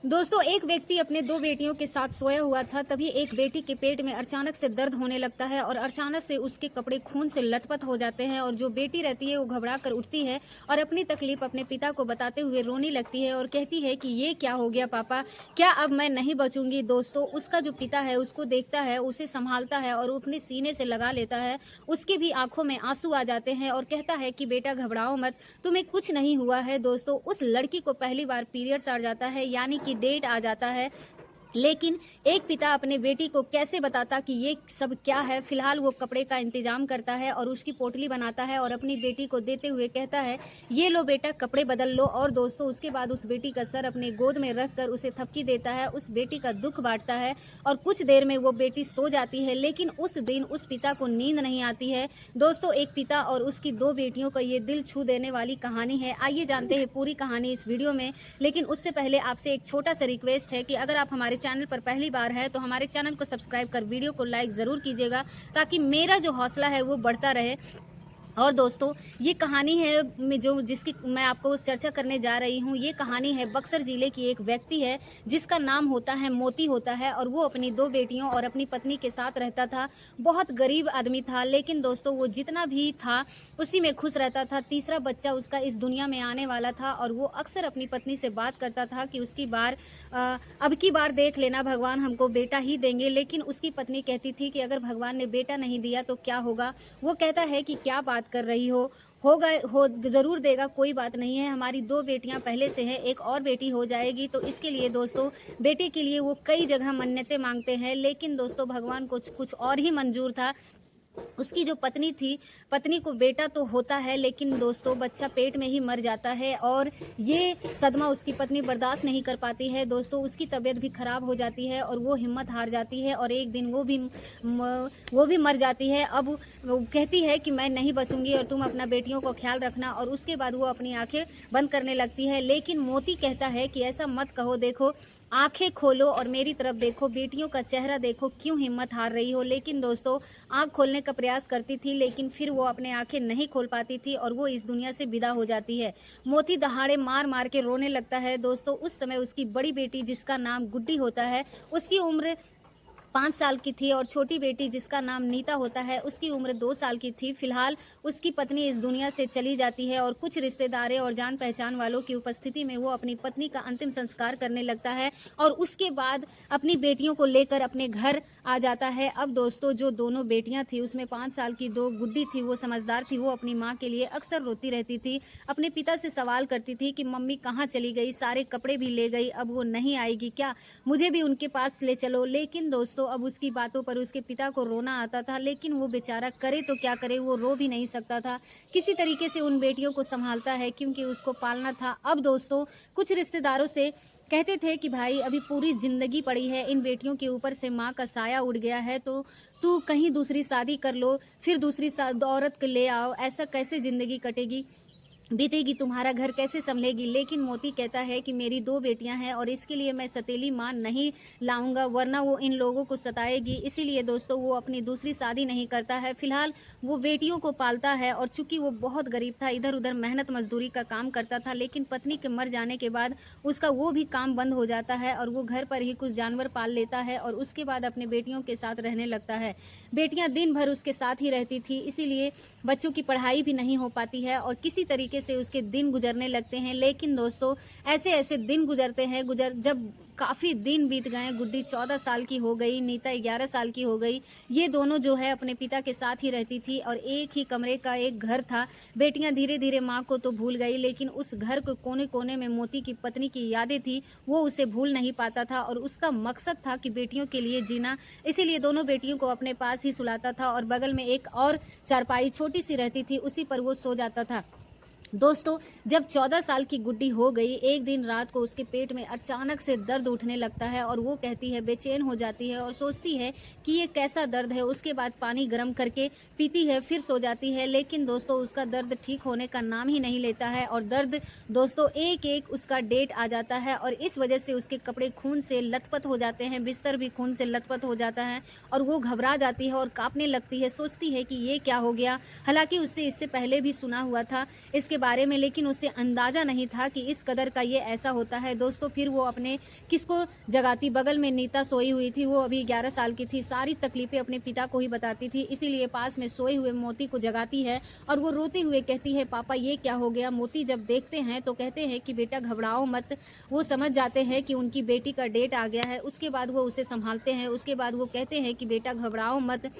दोस्तों, एक व्यक्ति अपने दो बेटियों के साथ सोया हुआ था। तभी एक बेटी के पेट में अचानक से दर्द होने लगता है और अचानक से उसके कपड़े खून से लथपथ हो जाते हैं और जो बेटी रहती है वो घबरा कर उठती है और अपनी तकलीफ अपने पिता को बताते हुए रोने लगती है और कहती है कि ये क्या हो गया पापा, क्या अब मैं नहीं बचूंगी। दोस्तों, उसका जो पिता है उसको देखता है, उसे संभालता है और अपने सीने से लगा लेता है। उसके भी आंखों में आंसू आ जाते हैं और कहता है कि बेटा घबराओ मत, तुम्हें कुछ नहीं हुआ है। दोस्तों, उस लड़की को पहली बार पीरियड्स आ जाता है, यानी कि डेट आ जाता है। लेकिन एक पिता अपने बेटी को कैसे बताता कि ये सब क्या है। फिलहाल वो कपड़े का इंतजाम करता है और उसकी पोटली बनाता है और अपनी बेटी को देते हुए कहता है, ये लो बेटा, कपड़े बदल लो। और दोस्तों, उसके बाद उस बेटी का सर अपने गोद में रखकर उसे थपकी देता है, उस बेटी का दुख बांटता है और कुछ देर में वो बेटी सो जाती है। लेकिन उस दिन उस पिता को नींद नहीं आती है। दोस्तों, एक पिता और उसकी दो बेटियों का ये दिल छू देने वाली कहानी है। आइए जानते हैं पूरी कहानी इस वीडियो में। लेकिन उससे पहले आपसे एक छोटा सा रिक्वेस्ट है कि अगर आप हमारे चैनल पर पहली बार है तो हमारे चैनल को सब्सक्राइब कर वीडियो को लाइक ज़रूर कीजिएगा, ताकि मेरा जो हौसला है वो बढ़ता रहे। और दोस्तों, ये कहानी है जिसकी मैं आपको चर्चा करने जा रही हूँ। ये कहानी है बक्सर जिले की। एक व्यक्ति है जिसका नाम होता है मोती होता है और वो अपनी दो बेटियों और अपनी पत्नी के साथ रहता था। बहुत गरीब आदमी था, लेकिन दोस्तों वो जितना भी था उसी में खुश रहता था। तीसरा बच्चा उसका इस दुनिया में आने वाला था और वो अक्सर अपनी पत्नी से बात करता था कि अब की बार देख लेना, भगवान हमको बेटा ही देंगे। लेकिन उसकी पत्नी कहती थी कि अगर भगवान ने बेटा नहीं दिया तो क्या होगा। वो कहता है कि क्या बात कर रही हो जरूर देगा, कोई बात नहीं है, हमारी दो बेटियां पहले से हैं, एक और बेटी हो जाएगी। तो इसके लिए दोस्तों, बेटे के लिए वो कई जगह मन्नतें मांगते हैं। लेकिन दोस्तों, भगवान को कुछ और ही मंजूर था। उसकी जो पत्नी थी, पत्नी को बेटा तो होता है, लेकिन दोस्तों बच्चा पेट में ही मर जाता है और ये सदमा उसकी पत्नी बर्दाश्त नहीं कर पाती है। दोस्तों, उसकी तबीयत भी खराब हो जाती है और वो हिम्मत हार जाती है और एक दिन वो भी मर जाती है। अब वो कहती है कि मैं नहीं बचूंगी और तुम अपना बेटियों को ख्याल रखना, और उसके बाद वो अपनी आंखें बंद करने लगती है। लेकिन मोती कहता है कि ऐसा मत कहो, देखो आंखें खोलो और मेरी तरफ देखो, बेटियों का चेहरा देखो, क्यों हिम्मत हार रही हो। लेकिन दोस्तों, आंख खोलने का प्रयास करती थी, लेकिन फिर वो अपने आंखें नहीं खोल पाती थी और वो इस दुनिया से विदा हो जाती है। मोती दहाड़े मार मार के रोने लगता है। दोस्तों, उस समय उसकी बड़ी बेटी जिसका नाम गुड्डी होता है, उसकी उम्र 5 साल की थी और छोटी बेटी जिसका नाम नीता होता है, उसकी उम्र 2 साल की थी। फिलहाल उसकी पत्नी इस दुनिया से चली जाती है और कुछ रिश्तेदारों और जान पहचान वालों की उपस्थिति में वो अपनी पत्नी का अंतिम संस्कार करने लगता है और उसके बाद अपनी बेटियों को लेकर अपने घर आ जाता है। अब दोस्तों, जो दोनों बेटियां थी उसमें 5 साल की दो गुड्डी थी, वो समझदार थी, वो अपनी माँ के लिए अक्सर रोती रहती थी, अपने पिता से सवाल करती थी कि मम्मी कहाँ चली गई, सारे कपड़े भी ले गई, अब वो नहीं आएगी क्या, मुझे भी उनके पास ले चलो। लेकिन दोस्तों, अब उसकी बातों पर उसके पिता को रोना आता था, लेकिन वो बेचारा करे तो क्या करे, वो रो भी नहीं सकता था। किसी तरीके से उन बेटियों को संभालता है क्योंकि उसको पालना था। अब दोस्तों, कुछ रिश्तेदारों से कहते थे कि भाई अभी पूरी जिंदगी पड़ी है, इन बेटियों के ऊपर से माँ का साया उड़ गया है, तो तू कहीं दूसरी शादी कर लो, फिर दूसरी औरत को ले आओ, ऐसा कैसे जिंदगी कटेगी, बीतेगी, तुम्हारा घर कैसे संभलेगी। लेकिन मोती कहता है कि मेरी दो बेटियां हैं और इसके लिए मैं सतीली मां नहीं लाऊंगा, वरना वो इन लोगों को सताएगी। इसीलिए दोस्तों, वो अपनी दूसरी शादी नहीं करता है। फिलहाल वो बेटियों को पालता है और चूंकि वो बहुत गरीब था, इधर उधर मेहनत मजदूरी का काम करता था, लेकिन पत्नी के मर जाने के बाद उसका वो भी काम बंद हो जाता है और वो घर पर ही कुछ जानवर पाल लेता है और उसके बाद अपने बेटियों के साथ रहने लगता है। बेटियां दिन भर उसके साथ ही रहती थी, इसीलिए बच्चों की पढ़ाई भी नहीं हो पाती है और किसी तरीके से उसके दिन गुजरने लगते हैं। लेकिन दोस्तों, ऐसे ऐसे दिन गुजरते हैं, जब काफ़ी दिन बीत गए, गुड्डी 14 साल की हो गई, नीता 11 साल की हो गई। ये दोनों जो है अपने पिता के साथ ही रहती थी और एक ही कमरे का एक घर था। बेटियां धीरे धीरे माँ को तो भूल गई, लेकिन उस घर के कोने कोने में मोती की पत्नी की यादें थी, वो उसे भूल नहीं पाता था और उसका मकसद था कि बेटियों के लिए जीना। इसीलिए दोनों बेटियों को अपने पास ही सुलाता था और बगल में एक और चारपाई छोटी सी रहती थी, उसी पर वो सो जाता था। दोस्तों, जब 14 साल की गुड्डी हो गई, एक दिन रात को उसके पेट में अचानक से दर्द उठने लगता है और वो कहती है, बेचैन हो जाती है और सोचती है कि ये कैसा दर्द है। उसके बाद पानी गर्म करके पीती है, फिर सो जाती है। लेकिन दोस्तों, उसका दर्द ठीक होने का नाम ही नहीं लेता है और दर्द दोस्तों एक एक उसका डेट आ जाता है और इस वजह से उसके कपड़े खून से लथपथ हो जाते हैं, बिस्तर भी खून से लथपथ हो जाता है और वो घबरा जाती है और कांपने लगती है, सोचती है कि ये क्या हो गया। हालांकि उससे इससे पहले भी सुना हुआ था। इसके बारे में, लेकिन उसे अंदाज़ा नहीं था कि इस कदर का ये ऐसा होता है। दोस्तों फिर वो अपने किसको जगाती, बगल में नीता सोई हुई थी, वो अभी 11 साल की थी, सारी तकलीफ़ें अपने पिता को ही बताती थी, इसीलिए पास में सोए हुए मोती को जगाती है और वो रोते हुए कहती है, पापा ये क्या हो गया? मोती जब देखते हैं तो कहते हैं कि बेटा घबराओ मत। वो समझ जाते हैं कि उनकी बेटी का डेट आ गया है, उसके बाद वो उसे संभालते हैं, उसके बाद वो कहते हैं कि बेटा घबराओ मत।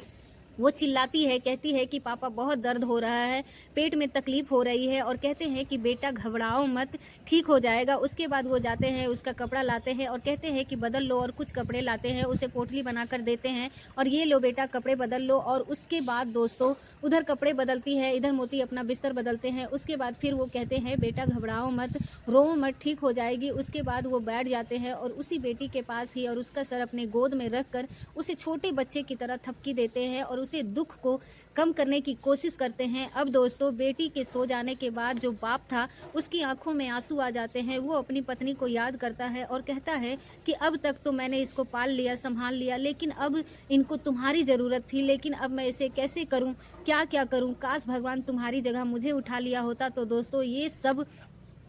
वो चिल्लाती है, कहती है कि पापा बहुत दर्द हो रहा है, पेट में तकलीफ़ हो रही है और कहते हैं कि बेटा घबराओ मत, ठीक हो जाएगा। उसके बाद वो जाते हैं, उसका कपड़ा लाते हैं और कहते हैं कि बदल लो और कुछ कपड़े लाते हैं, उसे पोटली बनाकर देते हैं और ये लो बेटा कपड़े बदल लो। और उसके बाद दोस्तों उधर कपड़े बदलती है, इधर मोती अपना बिस्तर बदलते हैं। उसके बाद फिर वो कहते हैं बेटा घबराओ मत, रो मत, ठीक हो जाएगी। उसके बाद वो बैठ जाते हैं और उसी बेटी के पास ही और उसका सर अपने गोद में रख कर उसे छोटे बच्चे की तरह थपकी देते हैं और उसे दुख को कम करने की कोशिश करते हैं। अब दोस्तों बेटी के सो जाने के बाद जो बाप था उसकी आंखों में आंसू आ जाते हैं। वो अपनी पत्नी को याद करता है और कहता है कि अब तक तो मैंने इसको पाल लिया, संभाल लिया, लेकिन अब इनको तुम्हारी ज़रूरत थी, लेकिन अब मैं इसे कैसे करूं, क्या क्या करूं? काश भगवान तुम्हारी जगह मुझे उठा लिया होता। तो दोस्तों ये सब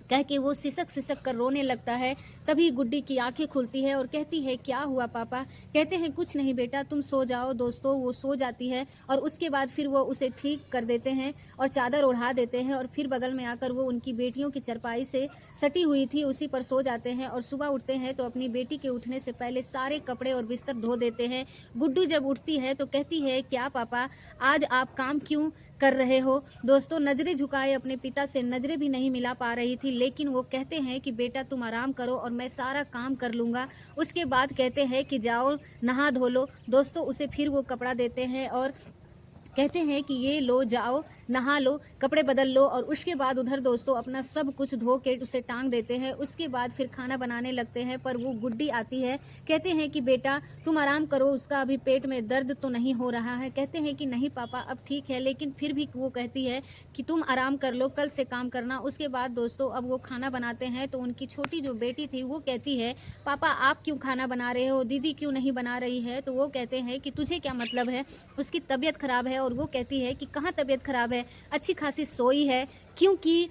कह के वो सिसक सिसक कर रोने लगता है। तभी गुड्डी की आंखें खुलती है और कहती है क्या हुआ पापा? कहते हैं कुछ नहीं बेटा, तुम सो जाओ। दोस्तों वो सो जाती है और उसके बाद फिर वो उसे ठीक कर देते हैं और चादर ओढ़ा देते हैं और फिर बगल में आकर वो उनकी बेटियों की चारपाई से सटी हुई थी उसी पर सो जाते हैं और सुबह उठते हैं तो अपनी बेटी के उठने से पहले सारे कपड़े और बिस्तर धो देते हैं। गुड्डू जब उठती है तो कहती है क्या पापा आज आप काम क्यों कर रहे हो? दोस्तों नज़रें झुकाए अपने पिता से नज़रें भी नहीं मिला पा रही थी, लेकिन वो कहते हैं कि बेटा तुम आराम करो और मैं सारा काम कर लूँगा। उसके बाद कहते हैं कि जाओ नहा धो लो। दोस्तों उसे फिर वो कपड़ा देते हैं और कहते हैं कि ये लो जाओ नहा लो, कपड़े बदल लो और उसके बाद उधर दोस्तों अपना सब कुछ धो के उसे टांग देते हैं। उसके बाद फिर खाना बनाने लगते हैं पर वो गुड्डी आती है, कहते हैं कि बेटा तुम आराम करो, उसका अभी पेट में दर्द तो नहीं हो रहा है? कहते हैं कि नहीं पापा अब ठीक है, लेकिन फिर भी वो कहती है कि तुम आराम कर लो, कल से काम करना। उसके बाद दोस्तों अब वो खाना बनाते हैं तो उनकी छोटी जो बेटी थी वो कहती है पापा आप क्यों खाना बना रहे हो, दीदी क्यों नहीं बना रही है? तो वो कहते हैं कि तुझे क्या मतलब है, उसकी तबीयत खराब है। और वो कहती है कि कहाँ तबीयत खराब है, अच्छी खासी सोई है। क्योंकि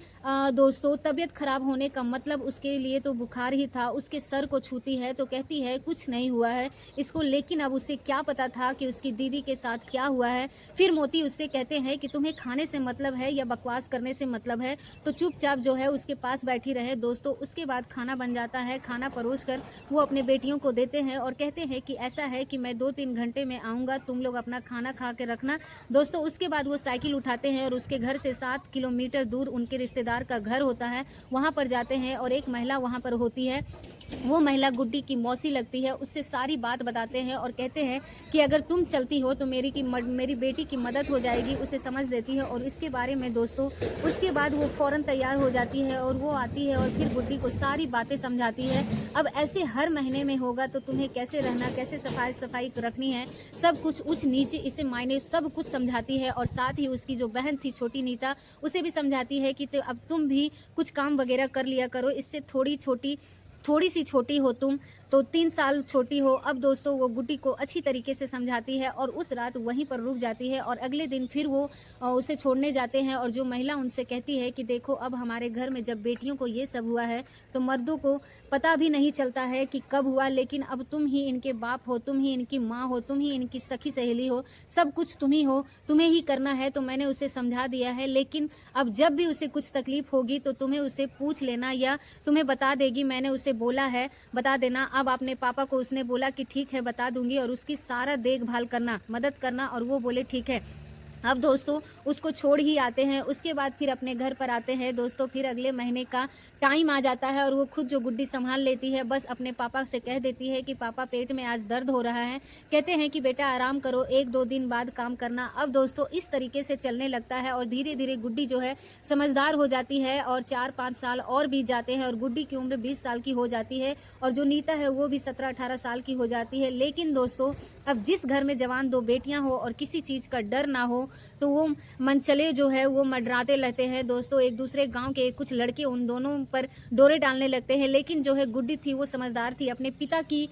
दोस्तों तबीयत खराब होने का मतलब उसके लिए तो बुखार ही था। उसके सर को छूती है तो कहती है कुछ नहीं हुआ है इसको, लेकिन अब उसे क्या पता था कि उसकी दीदी के साथ क्या हुआ है। फिर मोती उससे कहते हैं कि तुम्हें खाने से मतलब है या बकवास करने से मतलब है, तो चुपचाप जो है उसके पास बैठी रहे। दोस्तों उसके बाद खाना बन जाता है, खाना परोस कर वो अपने बेटियों को देते हैं और कहते हैं कि ऐसा है कि मैं 2-3 घंटे में आऊँगा, तुम लोग अपना खाना खा के रखना। दोस्तों उसके बाद वो साइकिल उठाते हैं और उसके घर से 7 किलोमीटर दूर उनके रिश्तेदार का घर होता है, वहाँ पर जाते हैं और एक महिला वहाँ पर होती है। वो महिला गुड्डी की मौसी लगती है, उससे सारी बात बताते हैं और कहते हैं कि अगर तुम चलती हो तो मेरी बेटी की मदद हो जाएगी, उसे समझ देती है। और इसके बारे में दोस्तों उसके बाद वो फ़ौरन तैयार हो जाती है और वो आती है और फिर गुड्डी को सारी बातें समझाती है। अब ऐसे हर महीने में होगा तो तुम्हें कैसे रहना, कैसे सफाई रखनी है, सब कुछ ऊँच नीचे इसे मायने सब कुछ समझाती है। और साथ ही उसकी जो बहन थी छोटी नीता, उसे भी समझाती है कि तो अब तुम भी कुछ काम वगैरह कर लिया करो, इससे थोड़ी सी छोटी हो तुम तो 3 साल छोटी हो। अब दोस्तों वो गुड्डी को अच्छी तरीके से समझाती है और उस रात वहीं पर रुक जाती है और अगले दिन फिर वो उसे छोड़ने जाते हैं। और जो महिला उनसे कहती है कि देखो अब हमारे घर में जब बेटियों को ये सब हुआ है तो मर्दों को पता भी नहीं चलता है कि कब हुआ, लेकिन अब तुम ही इनके बाप हो, तुम ही इनकी माँ हो, तुम ही इनकी सखी सहेली हो, सब कुछ तुम ही हो, तुम्हें ही करना है। तो मैंने उसे समझा दिया है, लेकिन अब जब भी उसे कुछ तकलीफ होगी तो तुम्हें उसे पूछ लेना या तुम्हें बता देगी, मैंने उसे बोला है बता देना। अब अपने पापा को उसने बोला कि ठीक है बता दूंगी और उसकी सारा देखभाल करना, मदद करना, और वो बोले ठीक है। अब दोस्तों उसको छोड़ ही आते हैं। उसके बाद फिर अपने घर पर आते हैं दोस्तों, फिर अगले महीने का टाइम आ जाता है और वो खुद जो गुड्डी संभाल लेती है, बस अपने पापा से कह देती है कि पापा पेट में आज दर्द हो रहा है। कहते हैं कि बेटा आराम करो, 1-2 दिन बाद काम करना। अब दोस्तों इस तरीके से चलने लगता है और धीरे धीरे गुड्डी जो है समझदार हो जाती है और 4-5 साल और बीत जाते हैं और गुड्डी की उम्र 20 साल की हो जाती है और जो नीता है वो भी 17-18 साल की हो जाती है। लेकिन दोस्तों अब जिस घर में जवान 2 बेटियां हो और किसी चीज़ का डर ना हो तो वो मनचले जो है वो मंडराते रहते हैं दोस्तों। एक दूसरे गांव के कुछ लड़के उन दोनों पर डोरे डालने लगते हैं, लेकिन जो है गुड्डी थी वो समझदार थी, अपने पिता की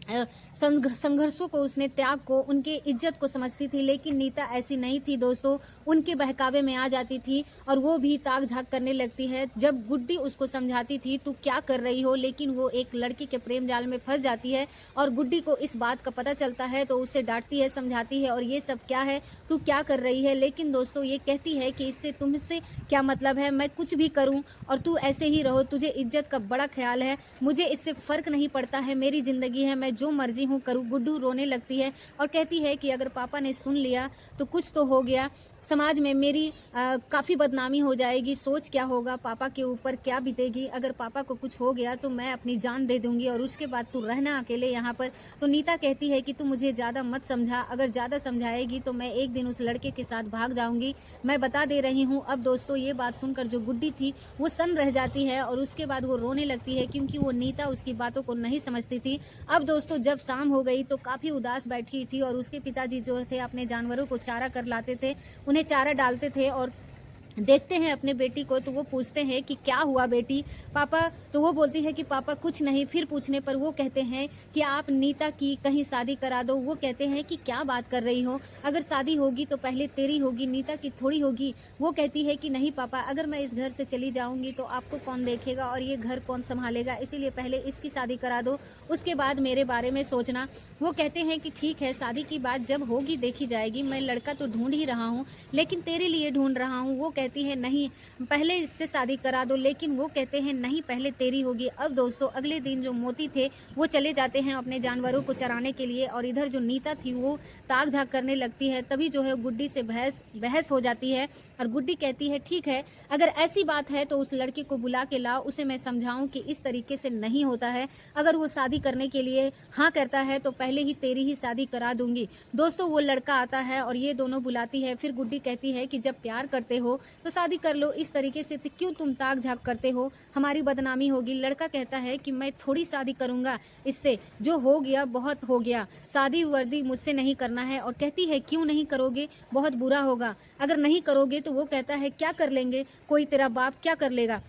अ, संघर्षों को, उसने त्याग को, उनके इज्जत को समझती थी। लेकिन नीता ऐसी नहीं थी दोस्तों, उनके बहकावे में आ जाती थी और वो भी ताक झांक करने लगती है। जब गुड्डी उसको समझाती थी तू क्या कर रही हो, लेकिन वो एक लड़के के प्रेम जाल में फंस जाती है और गुड्डी को इस बात का पता चलता है तो उसे डांटती है, समझाती है और ये सब क्या है, तू क्या कर रही है। लेकिन दोस्तों ये कहती है कि इससे तुमसे क्या मतलब है, मैं कुछ भी करूं और तू ऐसे ही रहो, तुझे इज्जत का बड़ा ख्याल है, मुझे इससे फर्क नहीं पड़ता है, मेरी जिंदगी है, मैं जो मर्जी हूँ करूँ। गुड्डू रोने लगती है और कहती है कि अगर पापा ने सुन लिया तो कुछ तो हो गया, समाज में मेरी काफ़ी बदनामी हो जाएगी, सोच क्या होगा, पापा के ऊपर क्या बीतेगी, अगर पापा को कुछ हो गया तो मैं अपनी जान दे दूंगी और उसके बाद तू रहना अकेले यहाँ पर। तो नीता कहती है कि तू मुझे ज़्यादा मत समझा, अगर ज़्यादा समझाएगी तो मैं एक दिन उस लड़के के साथ भाग जाऊंगी, मैं बता दे रही हूँ। अब दोस्तों ये बात सुनकर जो गुड्डी थी वो सन्न रह जाती है और उसके बाद वो रोने लगती है, क्योंकि वो नीता उसकी बातों को नहीं समझती थी। अब दोस्तों जब शाम हो गई तो काफ़ी उदास बैठी थी और उसके पिताजी जो थे अपने जानवरों को चारा कर लाते थे, उन्हें चारा डालते थे और देखते हैं अपने बेटी को तो वो पूछते हैं कि क्या हुआ बेटी, पापा, तो वो बोलती है कि पापा कुछ नहीं। फिर पूछने पर वो कहते हैं कि आप नीता की कहीं शादी करा दो। वो कहते हैं कि क्या बात कर रही हो, अगर शादी होगी तो पहले तेरी होगी, नीता की थोड़ी होगी। वो कहती है कि नहीं पापा, अगर मैं इस घर से चली जाऊंगी तो आपको कौन देखेगा और ये घर कौन संभालेगा, इसीलिए पहले इसकी शादी करा दो, उसके बाद मेरे बारे में सोचना। वो कहते हैं कि ठीक है, शादी की बात जब होगी देखी जाएगी, मैं लड़का तो ढूंढ ही रहा हूँ, लेकिन तेरे लिए ढूंढ रहा हूँ। वो कहती है नहीं, पहले इससे शादी करा दो, लेकिन वो कहते हैं नहीं, पहले तेरी होगी। अब दोस्तों अगले दिन जो मोती थे वो चले जाते हैं अपने जानवरों को चराने के लिए और इधर जो नीता थी वो ताक झाक करने लगती है। तभी जो है गुड्डी से बहस हो जाती है और गुड्डी कहती है ठीक है, अगर ऐसी बात है तो उस लड़के को बुला के लाओ, उसे मैं समझाऊं कि इस तरीके से नहीं होता है, अगर वो शादी करने के लिए हाँ कहता है तो पहले ही तेरी ही शादी करा दूंगी। दोस्तों वो लड़का आता है और ये दोनों बुलाती है। फिर गुड्डी कहती है कि जब प्यार करते हो तो शादी कर लो, इस तरीके से तो क्यों तुम ताक झाक करते हो, हमारी बदनामी होगी। लड़का कहता है कि मैं थोड़ी शादी करूंगा, इससे जो हो गया बहुत हो गया, शादी वर्दी मुझसे नहीं करना है। और कहती है क्यों नहीं करोगे, बहुत बुरा होगा अगर नहीं करोगे। तो वो कहता है क्या कर लेंगे, कोई तेरा बाप क्या कर लेगा,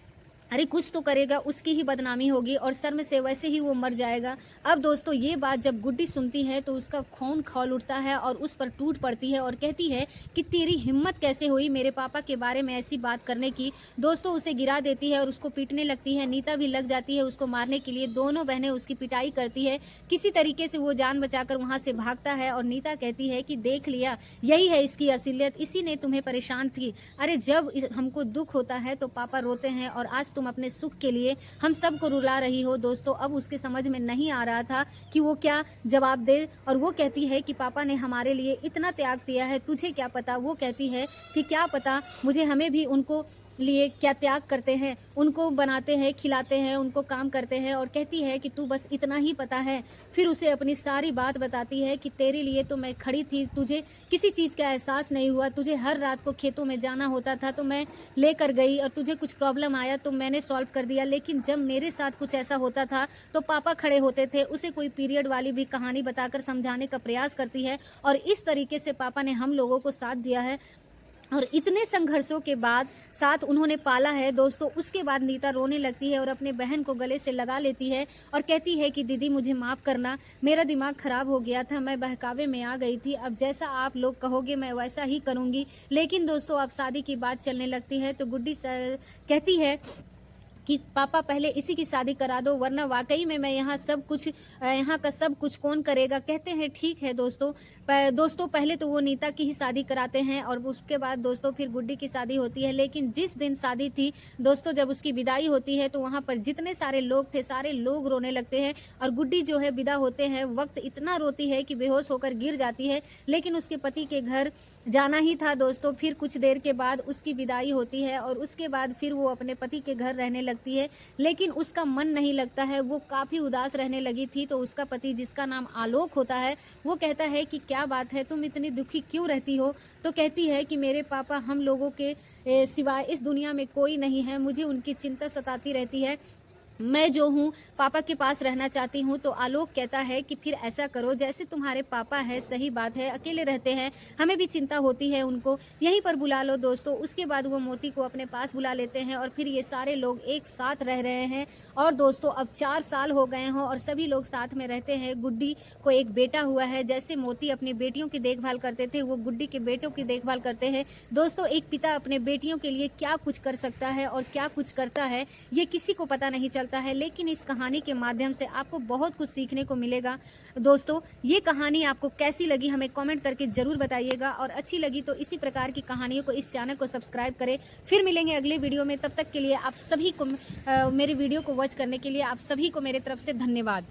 अरे कुछ तो करेगा, उसकी ही बदनामी होगी और शर्म से वैसे ही वो मर जाएगा। अब दोस्तों ये बात जब गुड्डी सुनती है तो उसका खून खौल उठता है और उस पर टूट पड़ती है और कहती है कि तेरी हिम्मत कैसे हुई मेरे पापा के बारे में ऐसी बात करने की। दोस्तों उसे गिरा देती है और उसको पीटने लगती है। नीता भी लग जाती है उसको मारने के लिए, दोनों बहनें उसकी पिटाई करती है। किसी तरीके से वो जान बचाकर वहाँ से भागता है और नीता कहती है कि देख लिया, यही है इसकी असलियत, इसी ने तुम्हें परेशान की। अरे जब हमको दुख होता है तो पापा रोते हैं और आज तुम अपने सुख के लिए हम सबको रुला रही हो। दोस्तों अब उसके समझ में नहीं आ रहा था कि वो क्या जवाब दे और वो कहती है कि पापा ने हमारे लिए इतना त्याग दिया है, तुझे क्या पता। वो कहती है कि क्या पता मुझे, हमें भी उनको लिए क्या त्याग करते हैं, उनको बनाते हैं, खिलाते हैं, उनको काम करते हैं। और कहती है कि तू बस इतना ही पता है। फिर उसे अपनी सारी बात बताती है कि तेरे लिए तो मैं खड़ी थी, तुझे किसी चीज़ का एहसास नहीं हुआ, तुझे हर रात को खेतों में जाना होता था तो मैं लेकर गई और तुझे कुछ प्रॉब्लम आया तो मैंने सॉल्व कर दिया, लेकिन जब मेरे साथ कुछ ऐसा होता था तो पापा खड़े होते थे। उसे कोई पीरियड वाली भी कहानी बताकर समझाने का प्रयास करती है और इस तरीके से पापा ने हम लोगों को साथ दिया है और इतने संघर्षों के बाद साथ उन्होंने पाला है। दोस्तों उसके बाद नीता रोने लगती है और अपने बहन को गले से लगा लेती है और कहती है कि दीदी मुझे माफ़ करना, मेरा दिमाग ख़राब हो गया था, मैं बहकावे में आ गई थी, अब जैसा आप लोग कहोगे मैं वैसा ही करूँगी। लेकिन दोस्तों अब शादी की बात चलने लगती है तो गुड्डी कहती है कि पापा पहले इसी की शादी करा दो, वरना वाकई में मैं यहाँ का सब कुछ कौन करेगा। कहते हैं ठीक है दोस्तों। दोस्तों पहले तो वो नीता की ही शादी कराते हैं और उसके बाद दोस्तों फिर गुड्डी की शादी होती है। लेकिन जिस दिन शादी थी दोस्तों, जब उसकी विदाई होती है तो वहाँ पर जितने सारे लोग थे सारे लोग रोने लगते हैं और गुड्डी जो है विदा होते हैं वक्त इतना रोती है कि बेहोश होकर गिर जाती है। लेकिन उसके पति के घर जाना ही था दोस्तों। फिर कुछ देर के बाद उसकी विदाई होती है और उसके बाद फिर वो अपने पति के घर रहने लगती है, लेकिन उसका मन नहीं लगता है, वो काफ़ी उदास रहने लगी थी। तो उसका पति जिसका नाम आलोक होता है वो कहता है कि क्या बात है, तुम इतनी दुखी क्यों रहती हो। तो कहती है कि मेरे पापा हम लोगों के सिवाय इस दुनिया में कोई नहीं है, मुझे उनकी चिंता सताती रहती है। मैं जो हूँ पापा के पास रहना चाहती हूँ। तो आलोक कहता है कि फिर ऐसा करो, जैसे तुम्हारे पापा हैं, सही बात है, अकेले रहते हैं, हमें भी चिंता होती है उनको, यहीं पर बुला लो दोस्तों। उसके बाद वो मोती को अपने पास बुला लेते हैं और फिर ये सारे लोग एक साथ रह रहे हैं। और दोस्तों अब 4 साल हो गए हों और सभी लोग साथ में रहते हैं। गुड्डी को एक बेटा हुआ है, जैसे मोती अपनी बेटियों की देखभाल करते थे, वो गुड्डी के बेटों की देखभाल करते हैं। दोस्तों एक पिता अपने बेटियों के लिए क्या कुछ कर सकता है और क्या कुछ करता है, ये किसी को पता नहीं चलता है, लेकिन इस कहानी के माध्यम से आपको बहुत कुछ सीखने को मिलेगा। दोस्तों ये कहानी आपको कैसी लगी हमें कमेंट करके ज़रूर बताइएगा, और अच्छी लगी तो इसी प्रकार की कहानियों को इस चैनल को सब्सक्राइब करें। फिर मिलेंगे अगले वीडियो में, तब तक के लिए आप सभी को मेरे वीडियो को वॉच करने के लिए आप सभी को मेरे तरफ से धन्यवाद।